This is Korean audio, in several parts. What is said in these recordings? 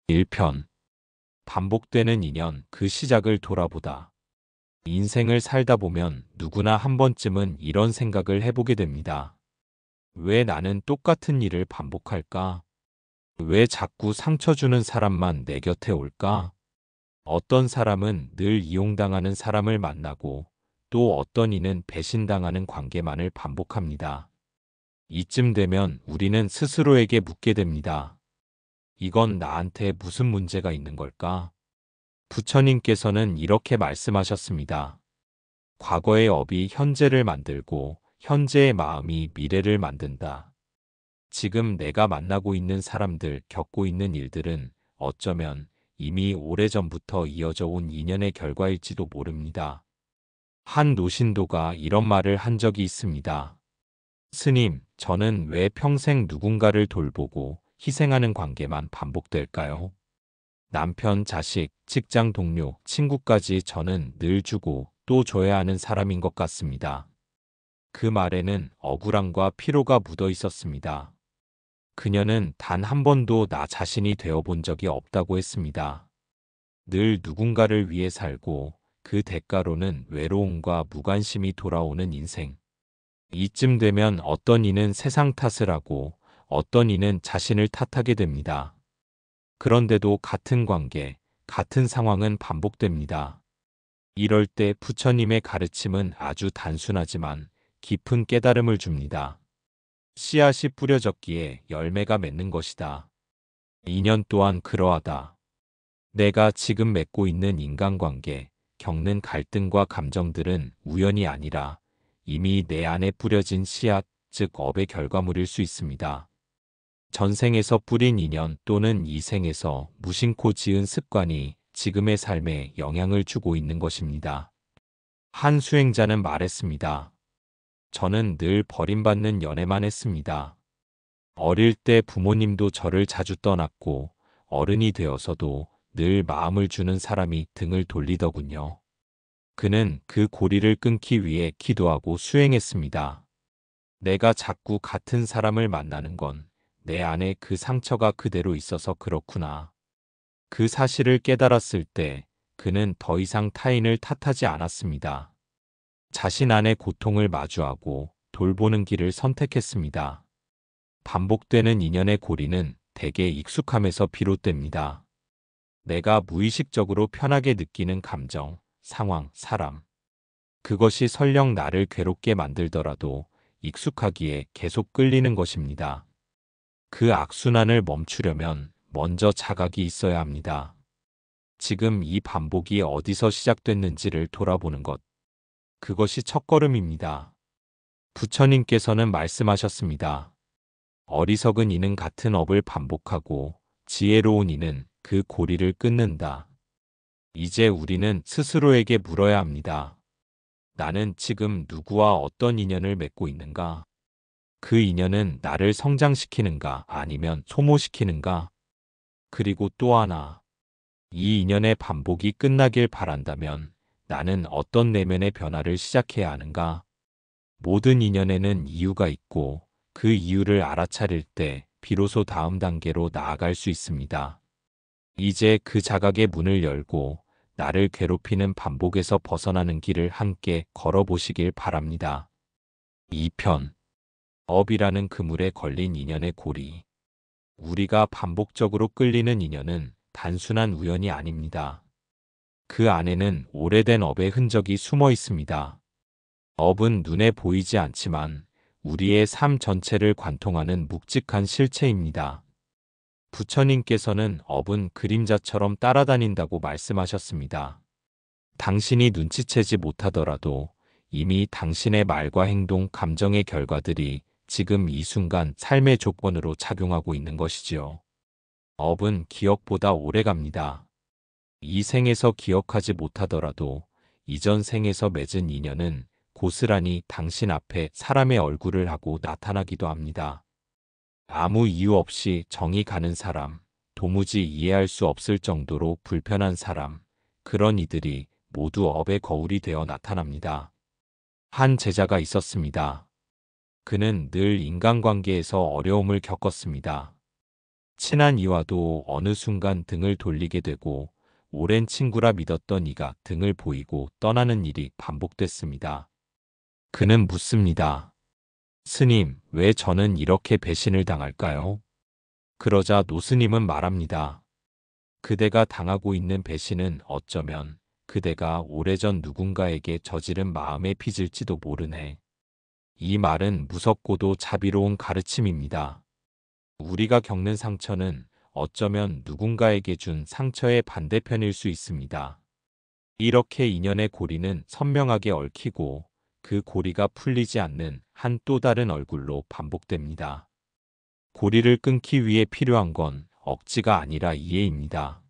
1편. 반복되는 인연, 그 시작을 돌아보다. 인생을 살다 보면 누구나 한 번쯤은 이런 생각을 해보게 됩니다. 왜 나는 똑같은 일을 반복할까? 왜 자꾸 상처 주는 사람만 내 곁에 올까? 어떤 사람은 늘 이용당하는 사람을 만나고 또 어떤 이는 배신당하는 관계만을 반복합니다. 이쯤 되면 우리는 스스로에게 묻게 됩니다. 이건 나한테 무슨 문제가 있는 걸까? 부처님께서는 이렇게 말씀하셨습니다. 과거의 업이 현재를 만들고 현재의 마음이 미래를 만든다. 지금 내가 만나고 있는 사람들, 겪고 있는 일들은 어쩌면 이미 오래전부터 이어져 온 인연의 결과일지도 모릅니다. 한 노신도가 이런 말을 한 적이 있습니다. 스님, 저는 왜 평생 누군가를 돌보고 희생하는 관계만 반복될까요? 남편, 자식, 직장 동료, 친구까지 저는 늘 주고 또 줘야 하는 사람인 것 같습니다. 그 말에는 억울함과 피로가 묻어 있었습니다. 그녀는 단 한 번도 나 자신이 되어 본 적이 없다고 했습니다. 늘 누군가를 위해 살고 그 대가로는 외로움과 무관심이 돌아오는 인생. 이쯤 되면 어떤 이는 세상 탓을 하고 어떤 이는 자신을 탓하게 됩니다. 그런데도 같은 관계, 같은 상황은 반복됩니다. 이럴 때 부처님의 가르침은 아주 단순하지만 깊은 깨달음을 줍니다. 씨앗이 뿌려졌기에 열매가 맺는 것이다. 인연 또한 그러하다. 내가 지금 맺고 있는 인간관계, 겪는 갈등과 감정들은 우연이 아니라 이미 내 안에 뿌려진 씨앗, 즉 업의 결과물일 수 있습니다. 전생에서 뿌린 인연 또는 이 생에서 무심코 지은 습관이 지금의 삶에 영향을 주고 있는 것입니다. 한 수행자는 말했습니다. 저는 늘 버림받는 연애만 했습니다. 어릴 때 부모님도 저를 자주 떠났고 어른이 되어서도 늘 마음을 주는 사람이 등을 돌리더군요. 그는 그 고리를 끊기 위해 기도하고 수행했습니다. 내가 자꾸 같은 사람을 만나는 건 내 안에 그 상처가 그대로 있어서 그렇구나. 그 사실을 깨달았을 때 그는 더 이상 타인을 탓하지 않았습니다. 자신 안의 고통을 마주하고 돌보는 길을 선택했습니다. 반복되는 인연의 고리는 대개 익숙함에서 비롯됩니다. 내가 무의식적으로 편하게 느끼는 감정, 상황, 사람. 그것이 설령 나를 괴롭게 만들더라도 익숙하기에 계속 끌리는 것입니다. 그 악순환을 멈추려면 먼저 자각이 있어야 합니다. 지금 이 반복이 어디서 시작됐는지를 돌아보는 것. 그것이 첫걸음입니다. 부처님께서는 말씀하셨습니다. 어리석은 이는 같은 업을 반복하고 지혜로운 이는 그 고리를 끊는다. 이제 우리는 스스로에게 물어야 합니다. 나는 지금 누구와 어떤 인연을 맺고 있는가? 그 인연은 나를 성장시키는가 아니면 소모시키는가? 그리고 또 하나, 이 인연의 반복이 끝나길 바란다면 나는 어떤 내면의 변화를 시작해야 하는가? 모든 인연에는 이유가 있고 그 이유를 알아차릴 때 비로소 다음 단계로 나아갈 수 있습니다. 이제 그 자각의 문을 열고 나를 괴롭히는 반복에서 벗어나는 길을 함께 걸어보시길 바랍니다. 2편. 업이라는 그물에 걸린 인연의 고리. 우리가 반복적으로 끌리는 인연은 단순한 우연이 아닙니다. 그 안에는 오래된 업의 흔적이 숨어 있습니다. 업은 눈에 보이지 않지만 우리의 삶 전체를 관통하는 묵직한 실체입니다. 부처님께서는 업은 그림자처럼 따라다닌다고 말씀하셨습니다. 당신이 눈치채지 못하더라도 이미 당신의 말과 행동, 감정의 결과들이 지금 이 순간 삶의 조건으로 작용하고 있는 것이지요. 업은 기억보다 오래 갑니다. 이 생에서 기억하지 못하더라도 이전 생에서 맺은 인연은 고스란히 당신 앞에 사람의 얼굴을 하고 나타나기도 합니다. 아무 이유 없이 정이 가는 사람, 도무지 이해할 수 없을 정도로 불편한 사람, 그런 이들이 모두 업의 거울이 되어 나타납니다. 한 제자가 있었습니다. 그는 늘 인간관계에서 어려움을 겪었습니다. 친한 이와도 어느 순간 등을 돌리게 되고 오랜 친구라 믿었던 이가 등을 보이고 떠나는 일이 반복됐습니다. 그는 묻습니다. 스님, 왜 저는 이렇게 배신을 당할까요? 그러자 노스님은 말합니다. 그대가 당하고 있는 배신은 어쩌면 그대가 오래전 누군가에게 저지른 마음의 빚일지도 모르네. 이 말은 무섭고도 자비로운 가르침입니다. 우리가 겪는 상처는 어쩌면 누군가에게 준 상처의 반대편일 수 있습니다. 이렇게 인연의 고리는 선명하게 얽히고 그 고리가 풀리지 않는 한 또 다른 얼굴로 반복됩니다. 고리를 끊기 위해 필요한 건 억지가 아니라 이해입니다.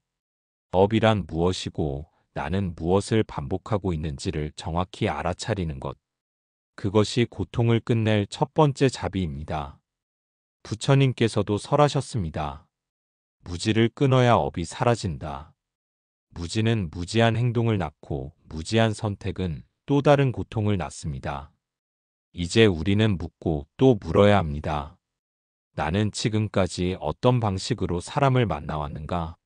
업이란 무엇이고 나는 무엇을 반복하고 있는지를 정확히 알아차리는 것. 그것이 고통을 끝낼 첫 번째 자비입니다. 부처님께서도 설하셨습니다. 무지를 끊어야 업이 사라진다. 무지는 무지한 행동을 낳고 무지한 선택은 또 다른 고통을 낳습니다. 이제 우리는 묻고 또 물어야 합니다. 나는 지금까지 어떤 방식으로 사람을 만나왔는가?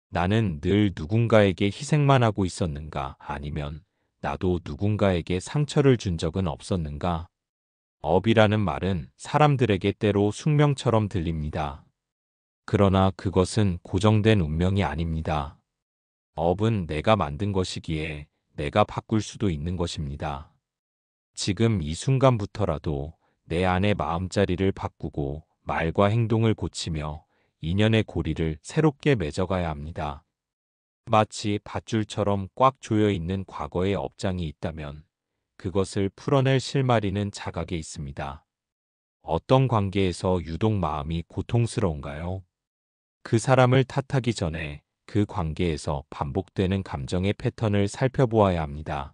나는 늘 누군가에게 희생만 하고 있었는가? 아니면 나도 누군가에게 상처를 준 적은 없었는가? 업이라는 말은 사람들에게 때로 숙명처럼 들립니다. 그러나 그것은 고정된 운명이 아닙니다. 업은 내가 만든 것이기에 내가 바꿀 수도 있는 것입니다. 지금 이 순간부터라도 내 안의 마음자리를 바꾸고 말과 행동을 고치며 인연의 고리를 새롭게 맺어가야 합니다. 마치 밧줄처럼 꽉 조여 있는 과거의 업장이 있다면 그것을 풀어낼 실마리는 자각에 있습니다. 어떤 관계에서 유독 마음이 고통스러운가요? 그 사람을 탓하기 전에 그 관계에서 반복되는 감정의 패턴을 살펴보아야 합니다.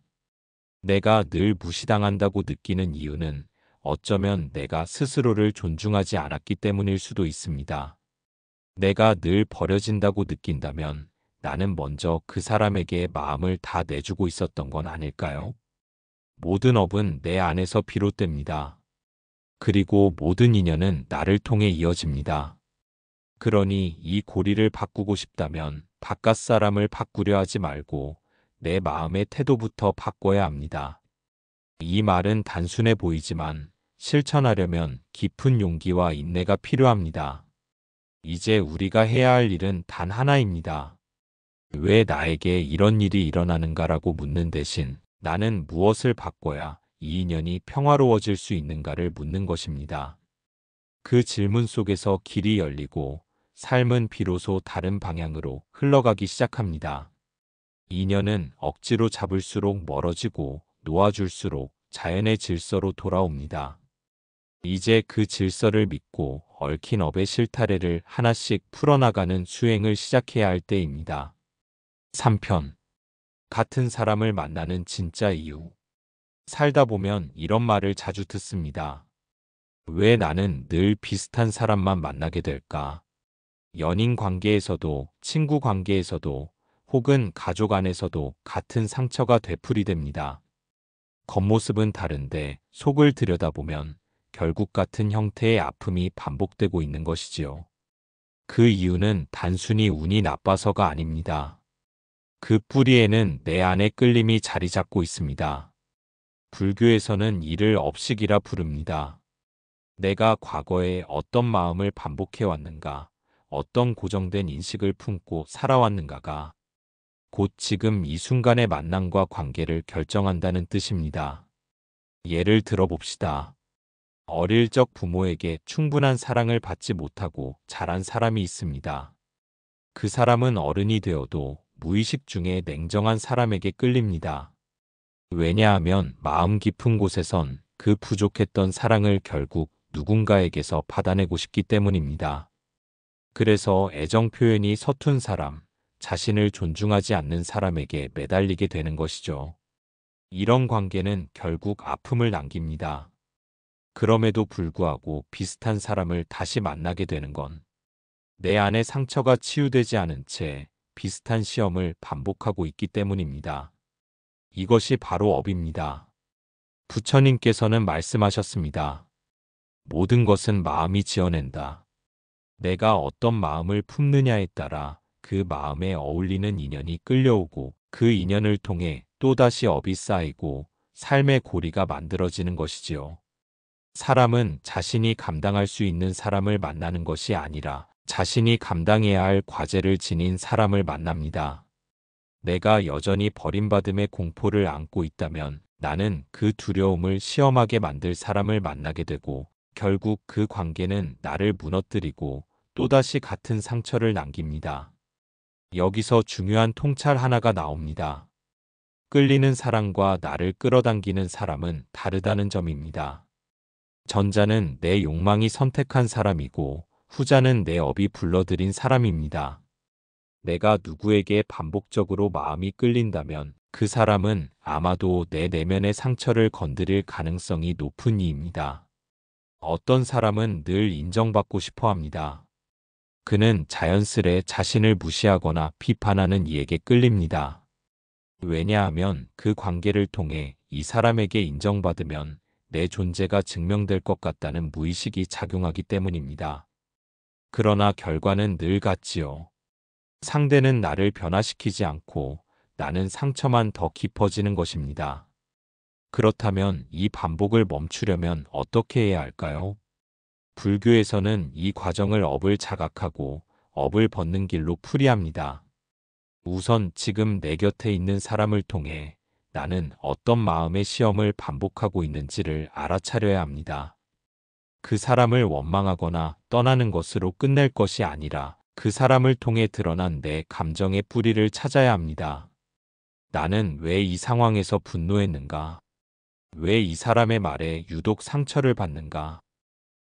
내가 늘 무시당한다고 느끼는 이유는 어쩌면 내가 스스로를 존중하지 않았기 때문일 수도 있습니다. 내가 늘 버려진다고 느낀다면 나는 먼저 그 사람에게 마음을 다 내주고 있었던 건 아닐까요? 모든 업은 내 안에서 비롯됩니다. 그리고 모든 인연은 나를 통해 이어집니다. 그러니 이 고리를 바꾸고 싶다면 바깥 사람을 바꾸려 하지 말고 내 마음의 태도부터 바꿔야 합니다. 이 말은 단순해 보이지만 실천하려면 깊은 용기와 인내가 필요합니다. 이제 우리가 해야 할 일은 단 하나입니다. 왜 나에게 이런 일이 일어나는가라고 묻는 대신 나는 무엇을 바꿔야 이 인연이 평화로워질 수 있는가를 묻는 것입니다. 그 질문 속에서 길이 열리고 삶은 비로소 다른 방향으로 흘러가기 시작합니다. 인연은 억지로 잡을수록 멀어지고 놓아줄수록 자연의 질서로 돌아옵니다. 이제 그 질서를 믿고 얽힌 업의 실타래를 하나씩 풀어나가는 수행을 시작해야 할 때입니다. 3편. 같은 사람을 만나는 진짜 이유. 살다 보면 이런 말을 자주 듣습니다. 왜 나는 늘 비슷한 사람만 만나게 될까? 연인 관계에서도, 친구 관계에서도, 혹은 가족 안에서도 같은 상처가 되풀이됩니다. 겉모습은 다른데 속을 들여다보면 결국 같은 형태의 아픔이 반복되고 있는 것이지요. 그 이유는 단순히 운이 나빠서가 아닙니다. 그 뿌리에는 내 안의 끌림이 자리 잡고 있습니다. 불교에서는 이를 업식이라 부릅니다. 내가 과거에 어떤 마음을 반복해왔는가, 어떤 고정된 인식을 품고 살아왔는가가 곧 지금 이 순간의 만남과 관계를 결정한다는 뜻입니다. 예를 들어봅시다. 어릴 적 부모에게 충분한 사랑을 받지 못하고 자란 사람이 있습니다. 그 사람은 어른이 되어도 무의식 중에 냉정한 사람에게 끌립니다. 왜냐하면 마음 깊은 곳에선 그 부족했던 사랑을 결국 누군가에게서 받아내고 싶기 때문입니다. 그래서 애정 표현이 서툰 사람, 자신을 존중하지 않는 사람에게 매달리게 되는 것이죠. 이런 관계는 결국 아픔을 남깁니다. 그럼에도 불구하고 비슷한 사람을 다시 만나게 되는 건 내 안의 상처가 치유되지 않은 채 비슷한 시험을 반복하고 있기 때문입니다. 이것이 바로 업입니다. 부처님께서는 말씀하셨습니다. 모든 것은 마음이 지어낸다. 내가 어떤 마음을 품느냐에 따라 그 마음에 어울리는 인연이 끌려오고 그 인연을 통해 또다시 업이 쌓이고 삶의 고리가 만들어지는 것이지요. 사람은 자신이 감당할 수 있는 사람을 만나는 것이 아니라 자신이 감당해야 할 과제를 지닌 사람을 만납니다. 내가 여전히 버림받음의 공포를 안고 있다면 나는 그 두려움을 시험하게 만들 사람을 만나게 되고 결국 그 관계는 나를 무너뜨리고 또다시 같은 상처를 남깁니다. 여기서 중요한 통찰 하나가 나옵니다. 끌리는 사람과 나를 끌어당기는 사람은 다르다는 점입니다. 전자는 내 욕망이 선택한 사람이고 후자는 내 업이 불러들인 사람입니다. 내가 누구에게 반복적으로 마음이 끌린다면 그 사람은 아마도 내 내면의 상처를 건드릴 가능성이 높은 이입니다. 어떤 사람은 늘 인정받고 싶어 합니다. 그는 자연스레 자신을 무시하거나 비판하는 이에게 끌립니다. 왜냐하면 그 관계를 통해 이 사람에게 인정받으면 내 존재가 증명될 것 같다는 무의식이 작용하기 때문입니다. 그러나 결과는 늘 같지요. 상대는 나를 변화시키지 않고 나는 상처만 더 깊어지는 것입니다. 그렇다면 이 반복을 멈추려면 어떻게 해야 할까요? 불교에서는 이 과정을 업을 자각하고 업을 벗는 길로 풀이합니다. 우선 지금 내 곁에 있는 사람을 통해 나는 어떤 마음의 시험을 반복하고 있는지를 알아차려야 합니다. 그 사람을 원망하거나 떠나는 것으로 끝낼 것이 아니라 그 사람을 통해 드러난 내 감정의 뿌리를 찾아야 합니다. 나는 왜 이 상황에서 분노했는가? 왜 이 사람의 말에 유독 상처를 받는가?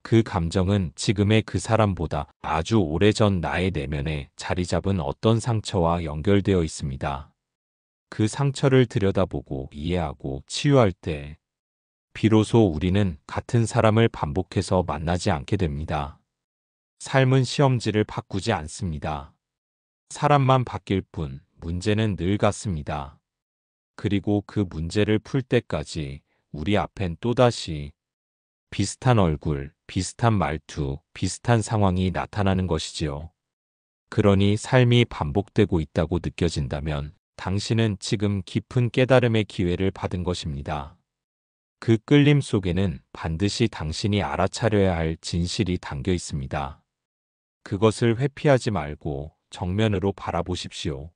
그 감정은 지금의 그 사람보다 아주 오래전 나의 내면에 자리 잡은 어떤 상처와 연결되어 있습니다. 그 상처를 들여다보고 이해하고 치유할 때 비로소 우리는 같은 사람을 반복해서 만나지 않게 됩니다. 삶은 시험지를 바꾸지 않습니다. 사람만 바뀔 뿐 문제는 늘 같습니다. 그리고 그 문제를 풀 때까지 우리 앞엔 또다시 비슷한 얼굴, 비슷한 말투, 비슷한 상황이 나타나는 것이지요. 그러니 삶이 반복되고 있다고 느껴진다면 당신은 지금 깊은 깨달음의 기회를 받은 것입니다. 그 끌림 속에는 반드시 당신이 알아차려야 할 진실이 담겨 있습니다. 그것을 회피하지 말고 정면으로 바라보십시오.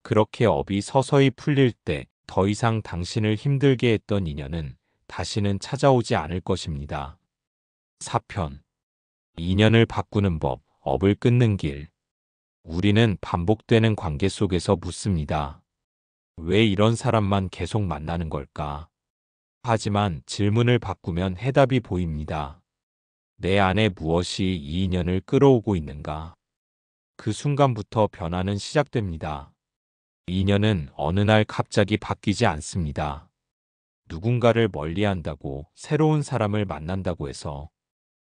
그렇게 업이 서서히 풀릴 때 더 이상 당신을 힘들게 했던 인연은 다시는 찾아오지 않을 것입니다. 4편. 인연을 바꾸는 법, 업을 끊는 길. 우리는 반복되는 관계 속에서 묻습니다. 왜 이런 사람만 계속 만나는 걸까? 하지만 질문을 바꾸면 해답이 보입니다. 내 안에 무엇이 이 인연을 끌어오고 있는가? 그 순간부터 변화는 시작됩니다. 인연은 어느 날 갑자기 바뀌지 않습니다. 누군가를 멀리한다고 새로운 사람을 만난다고 해서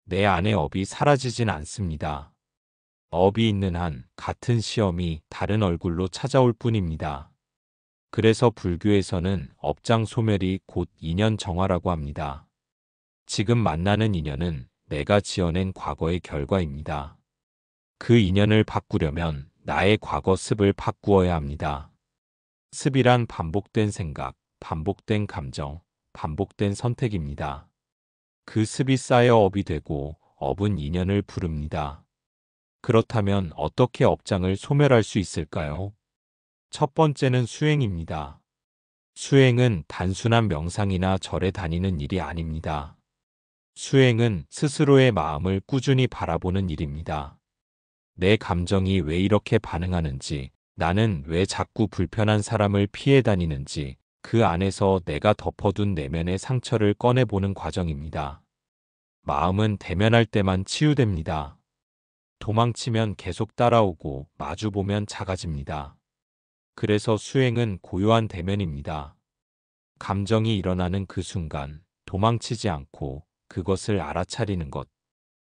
내 안의 업이 사라지진 않습니다. 업이 있는 한 같은 시험이 다른 얼굴로 찾아올 뿐입니다. 그래서 불교에서는 업장 소멸이 곧 인연 정화라고 합니다. 지금 만나는 인연은 내가 지어낸 과거의 결과입니다. 그 인연을 바꾸려면 나의 과거 습을 바꾸어야 합니다. 습이란 반복된 생각, 반복된 감정, 반복된 선택입니다. 그 습이 쌓여 업이 되고 업은 인연을 부릅니다. 그렇다면 어떻게 업장을 소멸할 수 있을까요? 첫 번째는 수행입니다. 수행은 단순한 명상이나 절에 다니는 일이 아닙니다. 수행은 스스로의 마음을 꾸준히 바라보는 일입니다. 내 감정이 왜 이렇게 반응하는지, 나는 왜 자꾸 불편한 사람을 피해 다니는지, 그 안에서 내가 덮어둔 내면의 상처를 꺼내보는 과정입니다. 마음은 대면할 때만 치유됩니다. 도망치면 계속 따라오고 마주보면 작아집니다. 그래서 수행은 고요한 대면입니다. 감정이 일어나는 그 순간 도망치지 않고 그것을 알아차리는 것.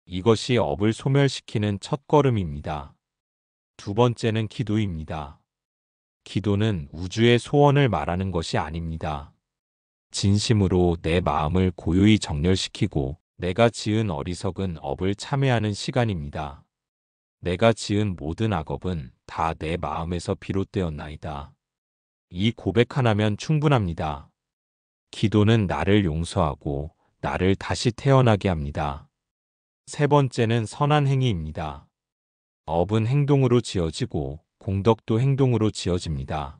이것이 업을 소멸시키는 첫걸음입니다. 두 번째는 기도입니다. 기도는 우주의 소원을 말하는 것이 아닙니다. 진심으로 내 마음을 고요히 정렬시키고 내가 지은 어리석은 업을 참회하는 시간입니다. 내가 지은 모든 악업은 다 내 마음에서 비롯되었나이다. 이 고백 하나면 충분합니다. 기도는 나를 용서하고 나를 다시 태어나게 합니다. 세 번째는 선한 행위입니다. 업은 행동으로 지어지고 공덕도 행동으로 지어집니다.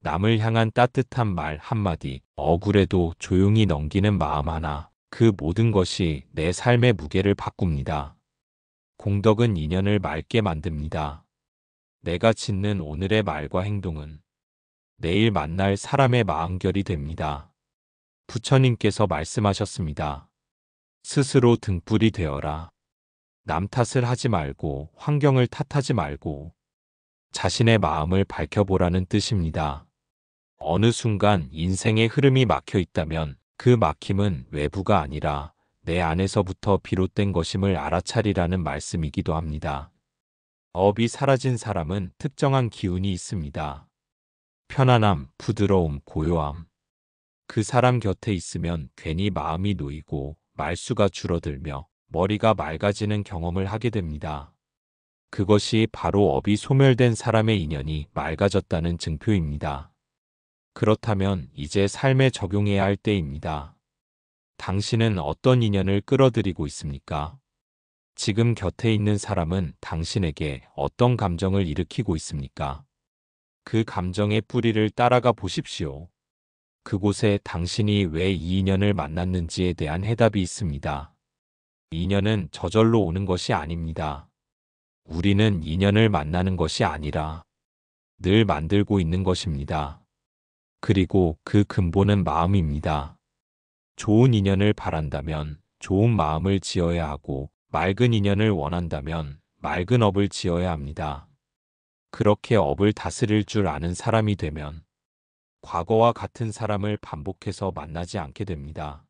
남을 향한 따뜻한 말 한마디, 억울해도 조용히 넘기는 마음 하나, 그 모든 것이 내 삶의 무게를 바꿉니다. 공덕은 인연을 맑게 만듭니다. 내가 짓는 오늘의 말과 행동은 내일 만날 사람의 마음결이 됩니다. 부처님께서 말씀하셨습니다. 스스로 등불이 되어라. 남 탓을 하지 말고 환경을 탓하지 말고 자신의 마음을 밝혀보라는 뜻입니다. 어느 순간 인생의 흐름이 막혀 있다면 그 막힘은 외부가 아니라 내 안에서부터 비롯된 것임을 알아차리라는 말씀이기도 합니다. 업이 사라진 사람은 특정한 기운이 있습니다. 편안함, 부드러움, 고요함. 그 사람 곁에 있으면 괜히 마음이 놓이고 말수가 줄어들며 머리가 맑아지는 경험을 하게 됩니다. 그것이 바로 업이 소멸된 사람의 인연이 맑아졌다는 증표입니다. 그렇다면 이제 삶에 적용해야 할 때입니다. 당신은 어떤 인연을 끌어들이고 있습니까? 지금 곁에 있는 사람은 당신에게 어떤 감정을 일으키고 있습니까? 그 감정의 뿌리를 따라가 보십시오. 그곳에 당신이 왜 이 인연을 만났는지에 대한 해답이 있습니다. 인연은 저절로 오는 것이 아닙니다. 우리는 인연을 만나는 것이 아니라 늘 만들고 있는 것입니다. 그리고 그 근본은 마음입니다. 좋은 인연을 바란다면 좋은 마음을 지어야 하고 맑은 인연을 원한다면 맑은 업을 지어야 합니다. 그렇게 업을 다스릴 줄 아는 사람이 되면 과거와 같은 사람을 반복해서 만나지 않게 됩니다.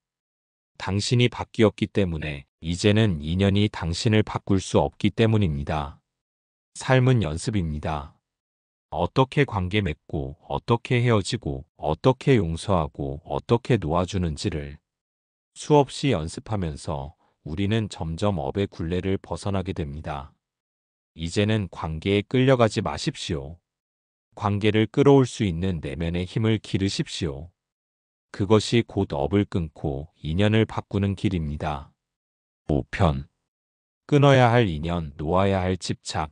당신이 바뀌었기 때문에 이제는 인연이 당신을 바꿀 수 없기 때문입니다. 삶은 연습입니다. 어떻게 관계 맺고, 어떻게 헤어지고, 어떻게 용서하고, 어떻게 놓아주는지를 수없이 연습하면서 우리는 점점 업의 굴레를 벗어나게 됩니다. 이제는 관계에 끌려가지 마십시오. 관계를 끌어올 수 있는 내면의 힘을 기르십시오. 그것이 곧 업을 끊고 인연을 바꾸는 길입니다. 5편. 끊어야 할 인연, 놓아야 할 집착.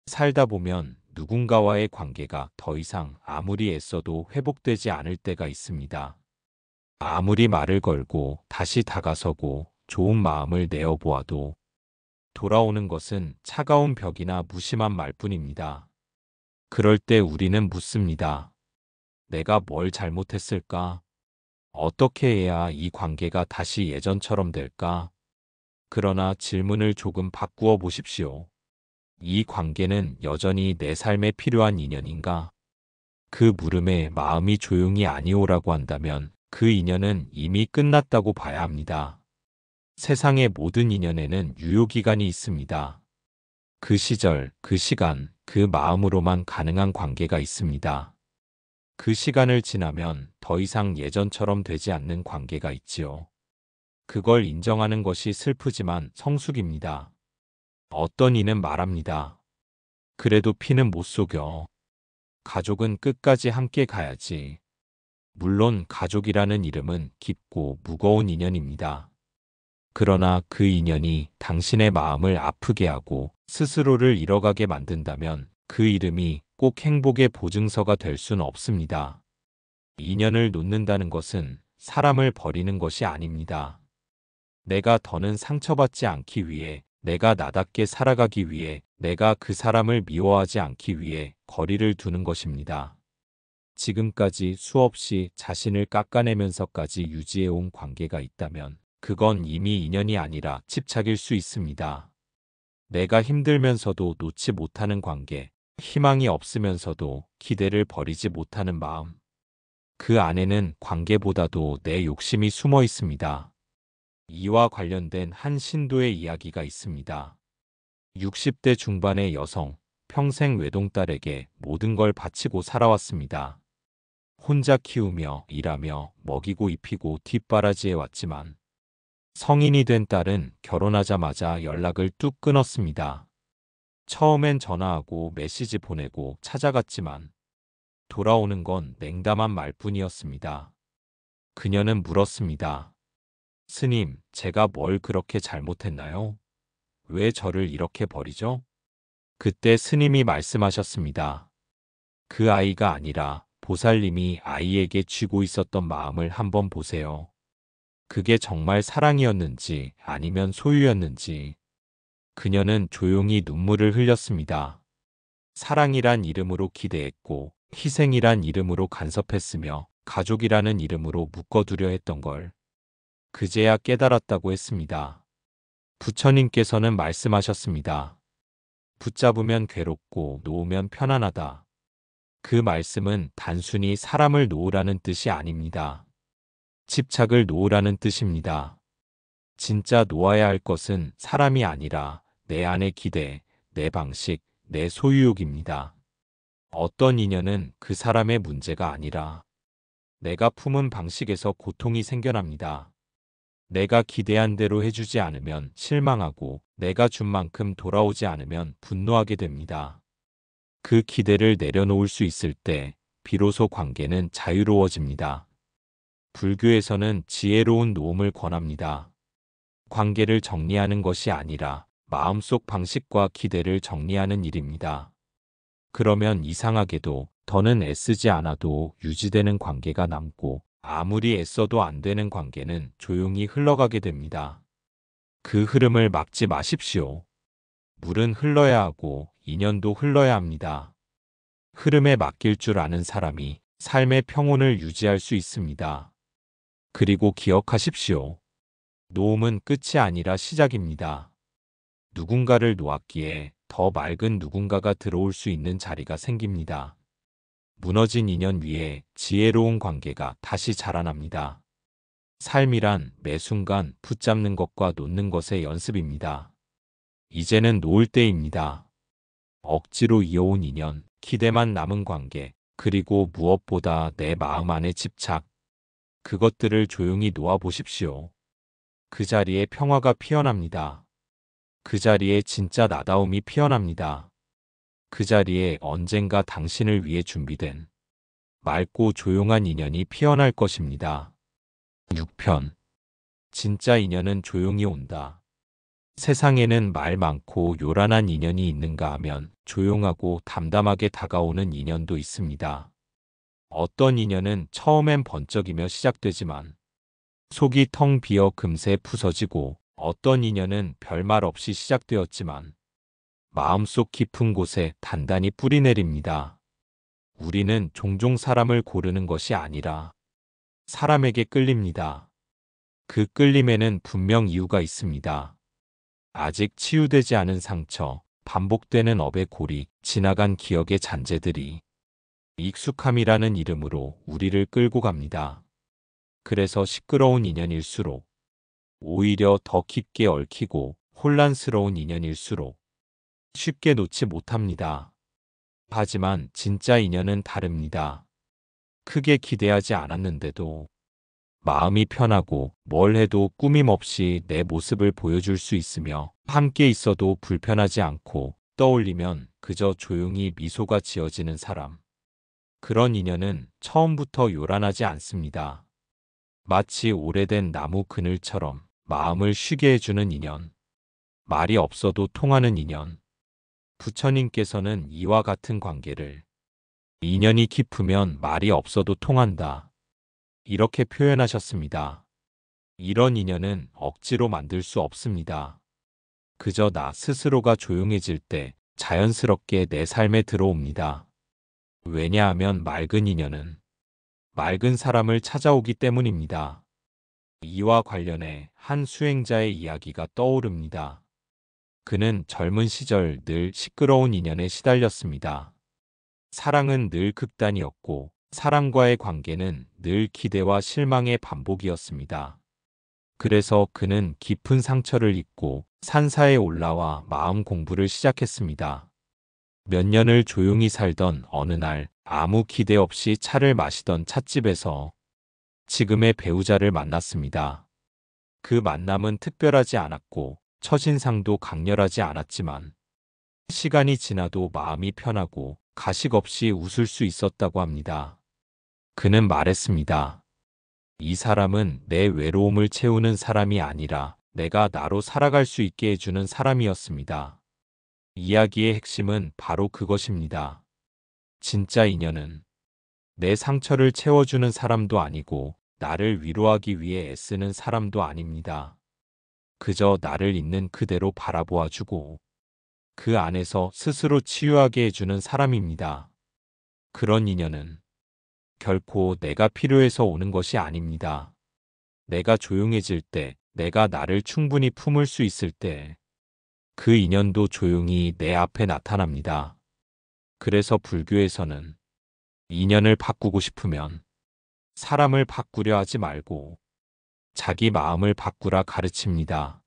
살다 보면 누군가와의 관계가 더 이상 아무리 애써도 회복되지 않을 때가 있습니다. 아무리 말을 걸고 다시 다가서고 좋은 마음을 내어보아도 돌아오는 것은 차가운 벽이나 무심한 말뿐입니다. 그럴 때 우리는 묻습니다. 내가 뭘 잘못했을까? 어떻게 해야 이 관계가 다시 예전처럼 될까? 그러나 질문을 조금 바꾸어 보십시오. 이 관계는 여전히 내 삶에 필요한 인연인가? 그 물음에 마음이 조용히 아니오라고 한다면 그 인연은 이미 끝났다고 봐야 합니다. 세상의 모든 인연에는 유효기간이 있습니다. 그 시절, 그 시간, 그 마음으로만 가능한 관계가 있습니다. 그 시간을 지나면 더 이상 예전처럼 되지 않는 관계가 있지요. 그걸 인정하는 것이 슬프지만 성숙입니다. 어떤 이는 말합니다. 그래도 피는 못 속여. 가족은 끝까지 함께 가야지. 물론 가족이라는 이름은 깊고 무거운 인연입니다. 그러나 그 인연이 당신의 마음을 아프게 하고 스스로를 잃어가게 만든다면 그 이름이 꼭 행복의 보증서가 될 수는 없습니다. 인연을 놓는다는 것은 사람을 버리는 것이 아닙니다. 내가 더는 상처받지 않기 위해, 내가 나답게 살아가기 위해, 내가 그 사람을 미워하지 않기 위해 거리를 두는 것입니다. 지금까지 수없이 자신을 깎아내면서까지 유지해온 관계가 있다면 그건 이미 인연이 아니라 집착일 수 있습니다. 내가 힘들면서도 놓지 못하는 관계, 희망이 없으면서도 기대를 버리지 못하는 마음. 그 안에는 관계보다도 내 욕심이 숨어 있습니다. 이와 관련된 한 신도의 이야기가 있습니다. 60대 중반의 여성, 평생 외동딸에게 모든 걸 바치고 살아왔습니다. 혼자 키우며 일하며 먹이고 입히고 뒷바라지해 왔지만 성인이 된 딸은 결혼하자마자 연락을 뚝 끊었습니다. 처음엔 전화하고 메시지 보내고 찾아갔지만 돌아오는 건 냉담한 말뿐이었습니다. 그녀는 물었습니다. 스님, 제가 뭘 그렇게 잘못했나요? 왜 저를 이렇게 버리죠? 그때 스님이 말씀하셨습니다. 그 아이가 아니라 보살님이 아이에게 쥐고 있었던 마음을 한번 보세요. 그게 정말 사랑이었는지 아니면 소유였는지. 그녀는 조용히 눈물을 흘렸습니다. 사랑이란 이름으로 기대했고 희생이란 이름으로 간섭했으며 가족이라는 이름으로 묶어두려 했던 걸 그제야 깨달았다고 했습니다. 부처님께서는 말씀하셨습니다. 붙잡으면 괴롭고 놓으면 편안하다. 그 말씀은 단순히 사람을 놓으라는 뜻이 아닙니다. 집착을 놓으라는 뜻입니다. 진짜 놓아야 할 것은 사람이 아니라 내 안의 기대, 내 방식, 내 소유욕입니다. 어떤 인연은 그 사람의 문제가 아니라 내가 품은 방식에서 고통이 생겨납니다. 내가 기대한 대로 해주지 않으면 실망하고 내가 준 만큼 돌아오지 않으면 분노하게 됩니다. 그 기대를 내려놓을 수 있을 때 비로소 관계는 자유로워집니다. 불교에서는 지혜로운 노음을 권합니다. 관계를 정리하는 것이 아니라 마음속 방식과 기대를 정리하는 일입니다. 그러면 이상하게도 더는 애쓰지 않아도 유지되는 관계가 남고 아무리 애써도 안 되는 관계는 조용히 흘러가게 됩니다. 그 흐름을 막지 마십시오. 물은 흘러야 하고 인연도 흘러야 합니다. 흐름에 맡길 줄 아는 사람이 삶의 평온을 유지할 수 있습니다. 그리고 기억하십시오. 놓음은 끝이 아니라 시작입니다. 누군가를 놓았기에 더 맑은 누군가가 들어올 수 있는 자리가 생깁니다. 무너진 인연 위에 지혜로운 관계가 다시 자라납니다. 삶이란 매 순간 붙잡는 것과 놓는 것의 연습입니다. 이제는 놓을 때입니다. 억지로 이어온 인연, 기대만 남은 관계, 그리고 무엇보다 내 마음 안의 집착. 그것들을 조용히 놓아보십시오. 그 자리에 평화가 피어납니다. 그 자리에 진짜 나다움이 피어납니다. 그 자리에 언젠가 당신을 위해 준비된 맑고 조용한 인연이 피어날 것입니다. 6편. 진짜 인연은 조용히 온다. 세상에는 말 많고 요란한 인연이 있는가 하면 조용하고 담담하게 다가오는 인연도 있습니다. 어떤 인연은 처음엔 번쩍이며 시작되지만 속이 텅 비어 금세 부서지고 어떤 인연은 별말 없이 시작되었지만 마음속 깊은 곳에 단단히 뿌리내립니다. 우리는 종종 사람을 고르는 것이 아니라 사람에게 끌립니다. 그 끌림에는 분명 이유가 있습니다. 아직 치유되지 않은 상처, 반복되는 업의 고리, 지나간 기억의 잔재들이 익숙함이라는 이름으로 우리를 끌고 갑니다. 그래서 시끄러운 인연일수록 오히려 더 깊게 얽히고 혼란스러운 인연일수록 쉽게 놓지 못합니다. 하지만 진짜 인연은 다릅니다. 크게 기대하지 않았는데도 마음이 편하고 뭘 해도 꾸밈 없이 내 모습을 보여줄 수 있으며 함께 있어도 불편하지 않고 떠올리면 그저 조용히 미소가 지어지는 사람. 그런 인연은 처음부터 요란하지 않습니다. 마치 오래된 나무 그늘처럼 마음을 쉬게 해주는 인연. 말이 없어도 통하는 인연. 부처님께서는 이와 같은 관계를 인연이 깊으면 말이 없어도 통한다. 이렇게 표현하셨습니다. 이런 인연은 억지로 만들 수 없습니다. 그저 나 스스로가 조용해질 때 자연스럽게 내 삶에 들어옵니다. 왜냐하면 맑은 인연은 맑은 사람을 찾아오기 때문입니다. 이와 관련해 한 수행자의 이야기가 떠오릅니다. 그는 젊은 시절 늘 시끄러운 인연에 시달렸습니다. 사랑은 늘 극단이었고 사람과의 관계는 늘 기대와 실망의 반복이었습니다. 그래서 그는 깊은 상처를 입고 산사에 올라와 마음 공부를 시작했습니다. 몇 년을 조용히 살던 어느 날 아무 기대 없이 차를 마시던 찻집에서 지금의 배우자를 만났습니다. 그 만남은 특별하지 않았고 첫인상도 강렬하지 않았지만 시간이 지나도 마음이 편하고 가식 없이 웃을 수 있었다고 합니다. 그는 말했습니다. 이 사람은 내 외로움을 채우는 사람이 아니라 내가 나로 살아갈 수 있게 해주는 사람이었습니다. 이야기의 핵심은 바로 그것입니다. 진짜 인연은 내 상처를 채워주는 사람도 아니고 나를 위로하기 위해 애쓰는 사람도 아닙니다. 그저 나를 있는 그대로 바라보아주고 그 안에서 스스로 치유하게 해주는 사람입니다. 그런 인연은 결코 내가 필요해서 오는 것이 아닙니다. 내가 조용해질 때, 내가 나를 충분히 품을 수 있을 때, 그 인연도 조용히 내 앞에 나타납니다. 그래서 불교에서는 인연을 바꾸고 싶으면 사람을 바꾸려 하지 말고 자기 마음을 바꾸라 가르칩니다.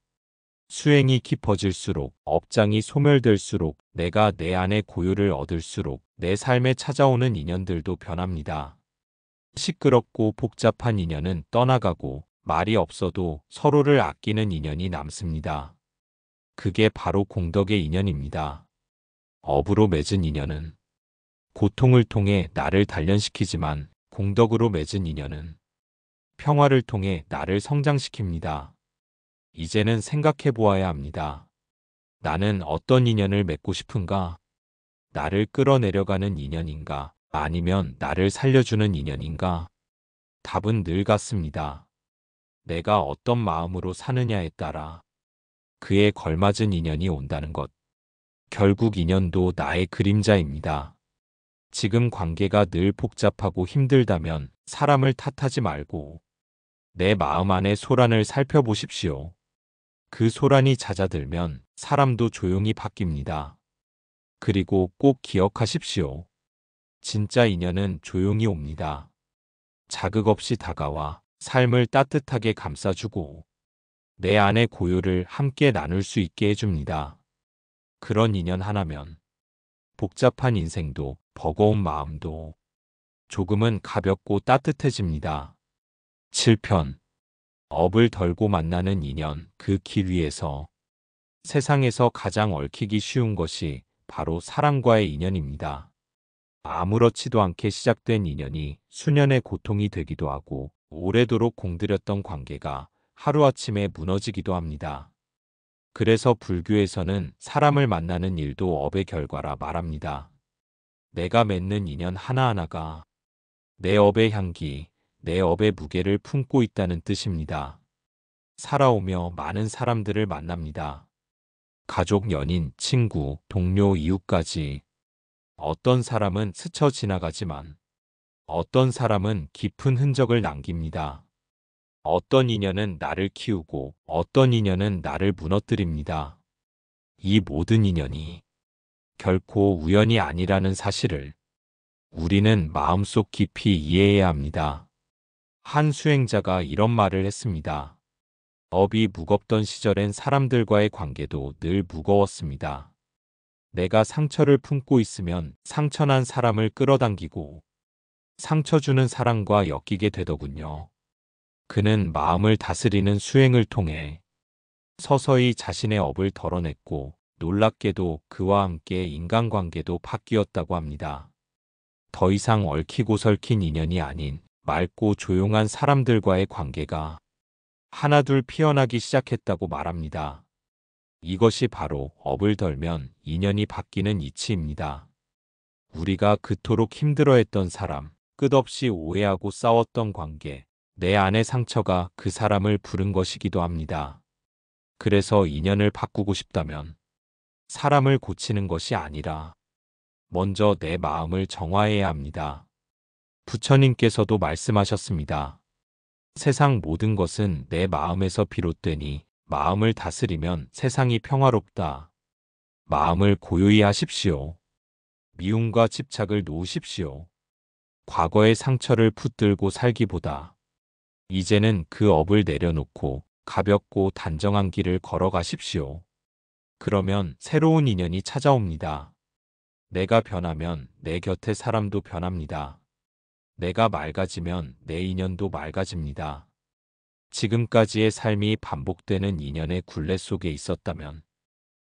수행이 깊어질수록, 업장이 소멸될수록, 내가 내 안의 고요를 얻을수록 내 삶에 찾아오는 인연들도 변합니다. 시끄럽고 복잡한 인연은 떠나가고 말이 없어도 서로를 아끼는 인연이 남습니다. 그게 바로 공덕의 인연입니다. 업으로 맺은 인연은 고통을 통해 나를 단련시키지만 공덕으로 맺은 인연은 평화를 통해 나를 성장시킵니다. 이제는 생각해 보아야 합니다. 나는 어떤 인연을 맺고 싶은가? 나를 끌어내려가는 인연인가? 아니면 나를 살려주는 인연인가? 답은 늘 같습니다. 내가 어떤 마음으로 사느냐에 따라 그에 걸맞은 인연이 온다는 것. 결국 인연도 나의 그림자입니다. 지금 관계가 늘 복잡하고 힘들다면 사람을 탓하지 말고 내 마음 안의 소란을 살펴보십시오. 그 소란이 잦아들면 사람도 조용히 바뀝니다. 그리고 꼭 기억하십시오. 진짜 인연은 조용히 옵니다. 자극 없이 다가와 삶을 따뜻하게 감싸주고 내 안의 고요를 함께 나눌 수 있게 해줍니다. 그런 인연 하나면 복잡한 인생도 버거운 마음도 조금은 가볍고 따뜻해집니다. 7편 업을 덜고 만나는 인연. 그 길 위에서 세상에서 가장 얽히기 쉬운 것이 바로 사랑과의 인연입니다. 아무렇지도 않게 시작된 인연이 수년의 고통이 되기도 하고 오래도록 공들였던 관계가 하루아침에 무너지기도 합니다. 그래서 불교에서는 사람을 만나는 일도 업의 결과라 말합니다. 내가 맺는 인연 하나하나가 내 업의 향기, 내 업의 무게를 품고 있다는 뜻입니다. 살아오며 많은 사람들을 만납니다. 가족, 연인, 친구, 동료, 이웃까지. 어떤 사람은 스쳐 지나가지만 어떤 사람은 깊은 흔적을 남깁니다. 어떤 인연은 나를 키우고 어떤 인연은 나를 무너뜨립니다. 이 모든 인연이 결코 우연이 아니라는 사실을 우리는 마음속 깊이 이해해야 합니다. 한 수행자가 이런 말을 했습니다. 업이 무겁던 시절엔 사람들과의 관계도 늘 무거웠습니다. 내가 상처를 품고 있으면 상처난 사람을 끌어당기고 상처 주는 사람과 엮이게 되더군요. 그는 마음을 다스리는 수행을 통해 서서히 자신의 업을 덜어냈고 놀랍게도 그와 함께 인간관계도 바뀌었다고 합니다. 더 이상 얽히고 설킨 인연이 아닌 맑고 조용한 사람들과의 관계가 하나둘 피어나기 시작했다고 말합니다. 이것이 바로 업을 덜면 인연이 바뀌는 이치입니다. 우리가 그토록 힘들어했던 사람, 끝없이 오해하고 싸웠던 관계, 내 안의 상처가 그 사람을 부른 것이기도 합니다. 그래서 인연을 바꾸고 싶다면 사람을 고치는 것이 아니라 먼저 내 마음을 정화해야 합니다. 부처님께서도 말씀하셨습니다. 세상 모든 것은 내 마음에서 비롯되니 마음을 다스리면 세상이 평화롭다. 마음을 고요히 하십시오. 미움과 집착을 놓으십시오. 과거의 상처를 붙들고 살기보다 이제는 그 업을 내려놓고 가볍고 단정한 길을 걸어가십시오. 그러면 새로운 인연이 찾아옵니다. 내가 변하면 내 곁의 사람도 변합니다. 내가 맑아지면 내 인연도 맑아집니다. 지금까지의 삶이 반복되는 인연의 굴레 속에 있었다면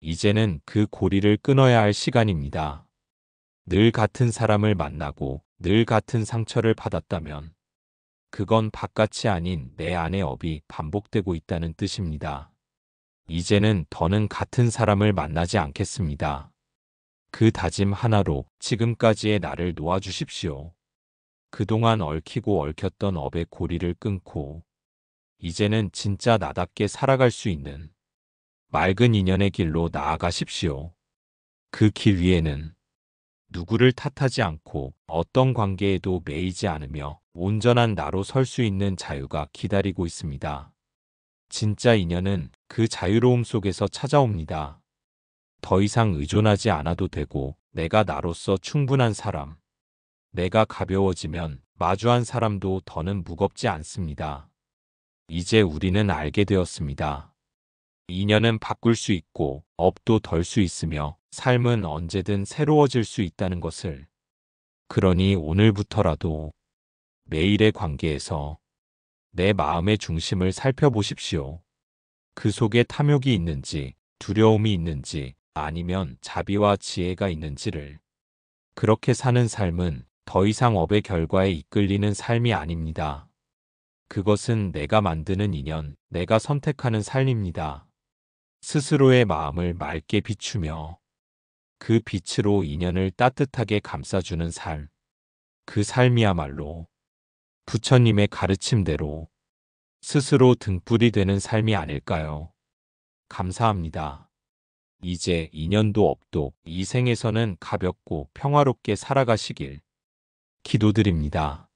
이제는 그 고리를 끊어야 할 시간입니다. 늘 같은 사람을 만나고 늘 같은 상처를 받았다면 그건 바깥이 아닌 내 안의 업이 반복되고 있다는 뜻입니다. 이제는 더는 같은 사람을 만나지 않겠습니다. 그 다짐 하나로 지금까지의 나를 놓아주십시오. 그동안 얽히고 얽혔던 업의 고리를 끊고 이제는 진짜 나답게 살아갈 수 있는 맑은 인연의 길로 나아가십시오. 그 길 위에는 누구를 탓하지 않고 어떤 관계에도 매이지 않으며 온전한 나로 설 수 있는 자유가 기다리고 있습니다. 진짜 인연은 그 자유로움 속에서 찾아옵니다. 더 이상 의존하지 않아도 되고 내가 나로서 충분한 사람. 내가 가벼워지면 마주한 사람도 더는 무겁지 않습니다. 이제 우리는 알게 되었습니다. 인연은 바꿀 수 있고 업도 덜 수 있으며 삶은 언제든 새로워질 수 있다는 것을. 그러니 오늘부터라도 매일의 관계에서 내 마음의 중심을 살펴보십시오. 그 속에 탐욕이 있는지, 두려움이 있는지, 아니면 자비와 지혜가 있는지를. 그렇게 사는 삶은 더 이상 업의 결과에 이끌리는 삶이 아닙니다. 그것은 내가 만드는 인연, 내가 선택하는 삶입니다. 스스로의 마음을 맑게 비추며 그 빛으로 인연을 따뜻하게 감싸주는 삶. 그 삶이야말로 부처님의 가르침대로 스스로 등불이 되는 삶이 아닐까요? 감사합니다. 이제 인연도 업도 이 생에서는 가볍고 평화롭게 살아가시길 기도드립니다.